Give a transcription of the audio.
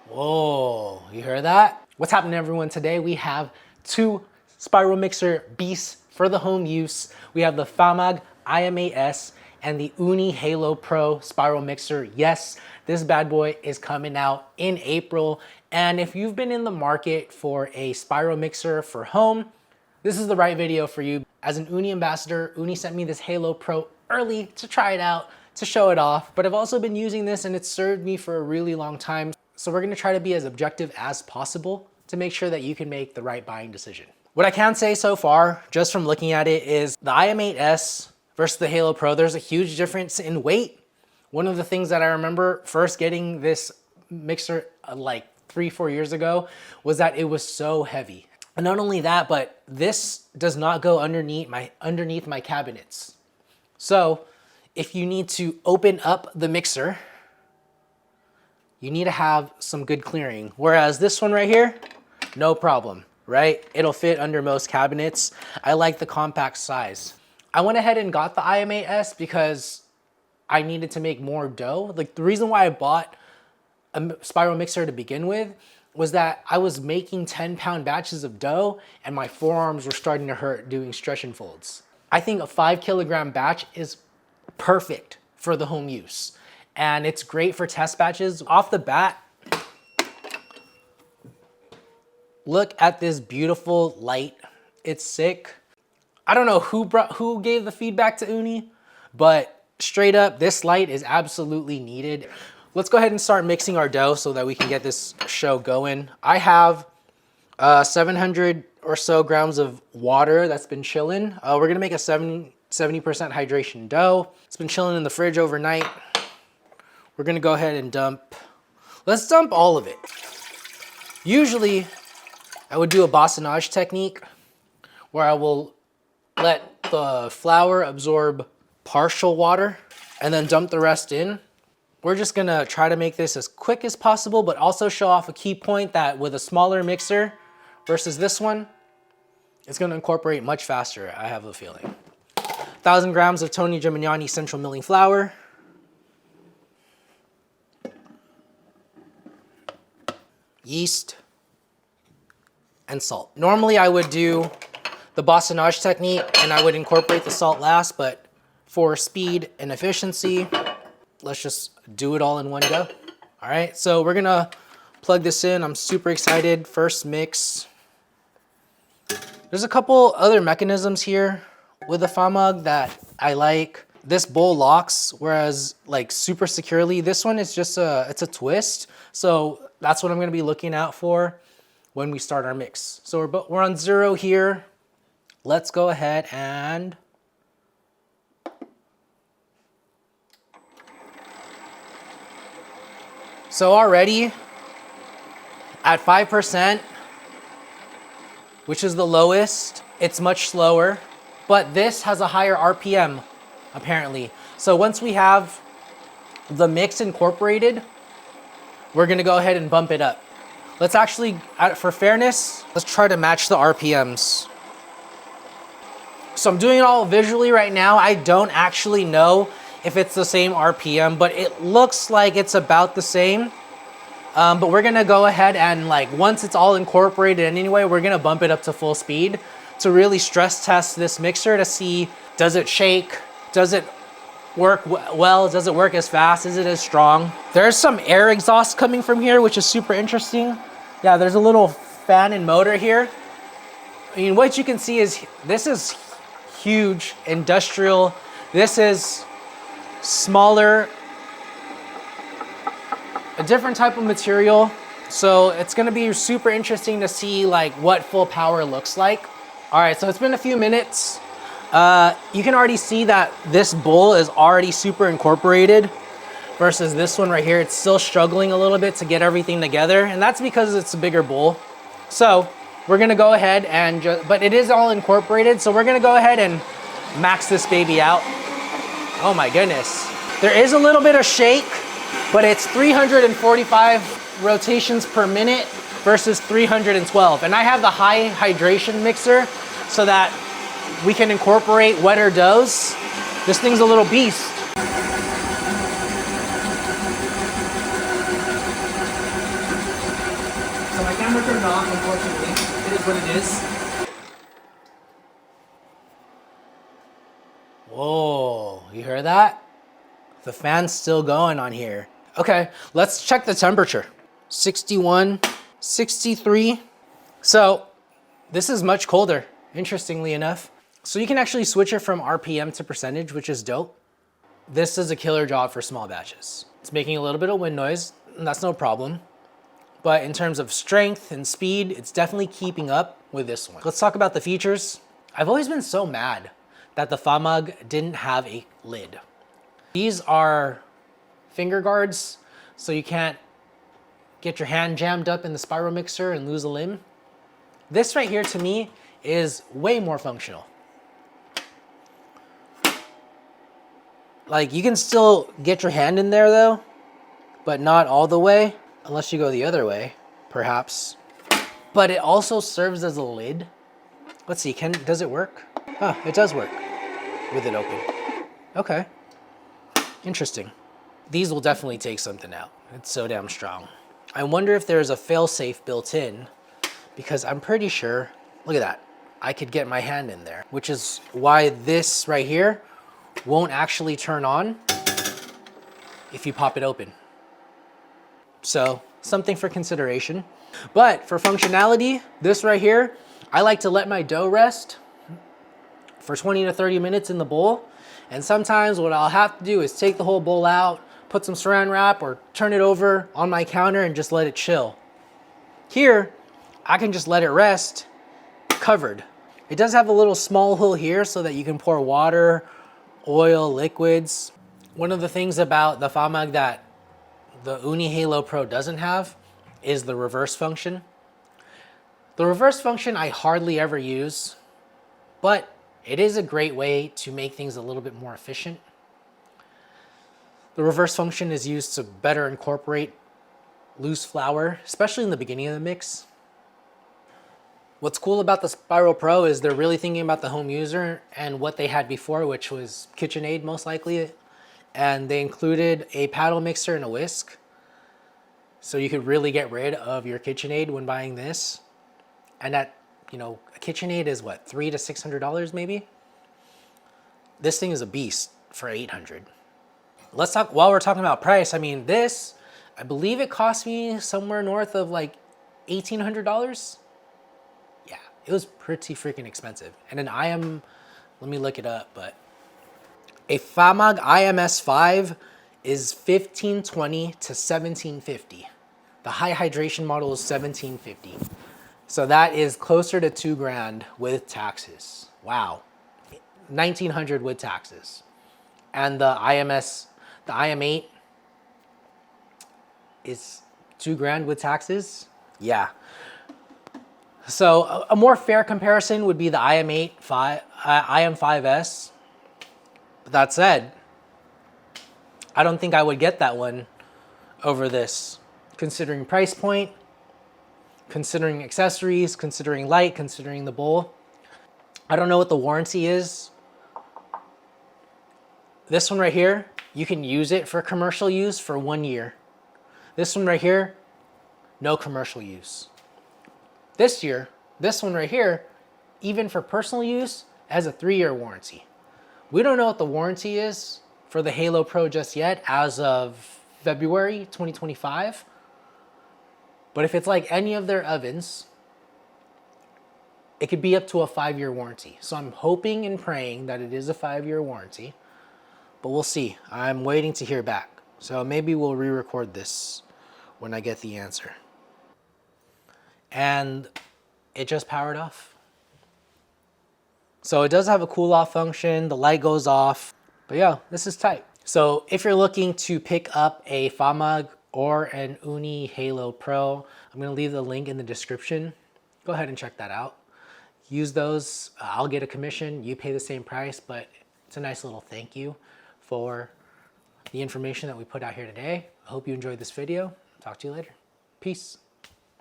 Whoa, you heard that? What's happening, everyone? Today we have two spiral mixer beasts for the home use. We have the Famag IM-8S and the Ooni Halo Pro spiral mixer. Yes, this bad boy is coming out in April. And if you've been in the market for a spiral mixer for home, this is the right video for you. As an Ooni ambassador, Ooni sent me this Halo Pro early to try it out, to show it off, but I've also been using this and it's served me for a really long time. So we're gonna try to be as objective as possible to make sure that you can make the right buying decision. What I can say so far, just from looking at it, is the IM-8S versus the Halo Pro, there's a huge difference in weight. One of the things that I remember first getting this mixer like 3-4 years ago was that it was so heavy. And not only that, but this does not go underneath my cabinets. So if you need to open up the mixer, you need to have some good clearing. Whereas this one right here, no problem, right? It'll fit under most cabinets. I like the compact size. I went ahead and got the IM-8S because I needed to make more dough. Like, the reason why I bought a spiral mixer to begin with was that I was making 10-pound batches of dough and my forearms were starting to hurt doing stretch and folds. I think a 5-kilogram batch is perfect for the home use. And it's great for test batches. Off the bat, look at this beautiful light. It's sick. I don't know who gave the feedback to Ooni, but straight up, this light is absolutely needed. Let's go ahead and start mixing our dough so that we can get this show going. I have 700 or so grams of water that's been chilling. We're gonna make a 70% hydration dough. It's been chilling in the fridge overnight. We're gonna go ahead and let's dump all of it. Usually, I would do a bassonage technique where I will let the flour absorb partial water and then dump the rest in. We're just gonna try to make this as quick as possible, but also show off a key point that with a smaller mixer versus this one, it's gonna incorporate much faster, I have a feeling. 1,000 grams of Tony Gimignani central milling flour. Yeast, and salt. Normally I would do the bassonage technique and I would incorporate the salt last, but for speed and efficiency, let's just do it all in one go. All right, so we're gonna plug this in. I'm super excited. First mix. There's a couple other mechanisms here with the Famag that I like. This bowl locks, whereas like super securely, this one is just it's a twist. So that's what I'm gonna be looking out for when we start our mix. So we're on 0 here. Let's go ahead and so already at 5%, which is the lowest, it's much slower, but this has a higher RPM apparently. So once we have the mix incorporated, we're gonna go ahead and bump it up. Let's actually, for fairness, let's try to match the RPMs. So I'm doing it all visually right now. I don't actually know if it's the same RPM, but it looks like it's about the same. But we're gonna go ahead and once it's all incorporated anyway, we're gonna bump it up to full speed to really stress test this mixer to see, does it shake? Does it work well? Does it work as fast? Is it as strong? There's some air exhaust coming from here, which is super interesting. Yeah, there's a little fan and motor here. I mean, what you can see is this is huge, industrial. This is smaller, a different type of material. So it's gonna be super interesting to see what full power looks like. All right, so it's been a few minutes. You can already see that this bowl is already super incorporated versus this one right here. It's still struggling a little bit to get everything together, and that's because it's a bigger bowl. So we're gonna go ahead and but it is all incorporated, so we're gonna go ahead and max this baby out. Oh my goodness. There is a little bit of shake, but it's 345 rotations per minute versus 312. And I have the high hydration mixer so that we can incorporate wetter doughs. This thing's a little beast. camera turned off, unfortunately. It is what it is. Whoa, you hear that? The fan's still going on here. Okay, let's check the temperature. 61, 63. So this is much colder, interestingly enough. So you can actually switch it from RPM to percentage, which is dope. This is a killer job for small batches. It's making a little bit of wind noise, and that's no problem. But in terms of strength and speed, it's definitely keeping up with this one. Let's talk about the features. I've always been so mad that the Famag didn't have a lid. These are finger guards, so you can't get your hand jammed up in the spiral mixer and lose a limb. This right here to me is way more functional. Like, you can still get your hand in there though, but not all the way, unless you go the other way, perhaps. But it also serves as a lid. Let's see, does it work? Huh, it does work with it open. Okay, interesting. These will definitely take something out. It's so damn strong. I wonder if there's a fail-safe built in, because I'm pretty sure, look at that, I could get my hand in there, which is why this right here won't actually turn on if you pop it open. So something for consideration. But for functionality, this right here, I like to let my dough rest for 20 to 30 minutes in the bowl. And sometimes what I'll have to do is take the whole bowl out, put some saran wrap or turn it over on my counter and just let it chill. Here, I can just let it rest covered. It does have a little small hole here so that you can pour water, oil, liquids. One of the things about the Famag that the Ooni Halo Pro doesn't have is the reverse function. The reverse function I hardly ever use, but it is a great way to make things a little bit more efficient. The reverse function is used to better incorporate loose flour, especially in the beginning of the mix. What's cool about the Spiral Pro is they're really thinking about the home user and what they had before, which was KitchenAid most likely. And they included a paddle mixer and a whisk. So you could really get rid of your KitchenAid when buying this. And that, you know, a KitchenAid is what, $300 to $600 maybe? This thing is a beast for $800. Let's talk, while we're talking about price, I mean, this, I believe it cost me somewhere north of like $1,800. Yeah, it was pretty freaking expensive. And an let me look it up, but a Famag IM-8S is $1,520 to $1,750. The high hydration model is $1,750. So that is closer to $2,000 with taxes. Wow. $1,900 with taxes. And the IM-8 is $2,000 with taxes. Yeah. So a more fair comparison would be the IM-5S. But that said, I don't think I would get that one over this, considering price point, considering accessories, considering light, considering the bowl. I don't know what the warranty is. This one right here, you can use it for commercial use for 1 year. This one right here, no commercial use. This one right here, even for personal use, has a 3-year warranty. We don't know what the warranty is for the Halo Pro just yet as of February 2025. But if it's like any of their ovens, it could be up to a 5-year warranty. So I'm hoping and praying that it is a 5-year warranty, but we'll see. I'm waiting to hear back. So maybe we'll re-record this when I get the answer. And it just powered off. So it does have a cool off function. The light goes off, but yeah, this is tight. So if you're looking to pick up a Famag or an Ooni Halo Pro, I'm gonna leave the link in the description. Go ahead and check that out. Use those, I'll get a commission, you pay the same price, but it's a nice little thank you for the information that we put out here today. I hope you enjoyed this video. Talk to you later. Peace.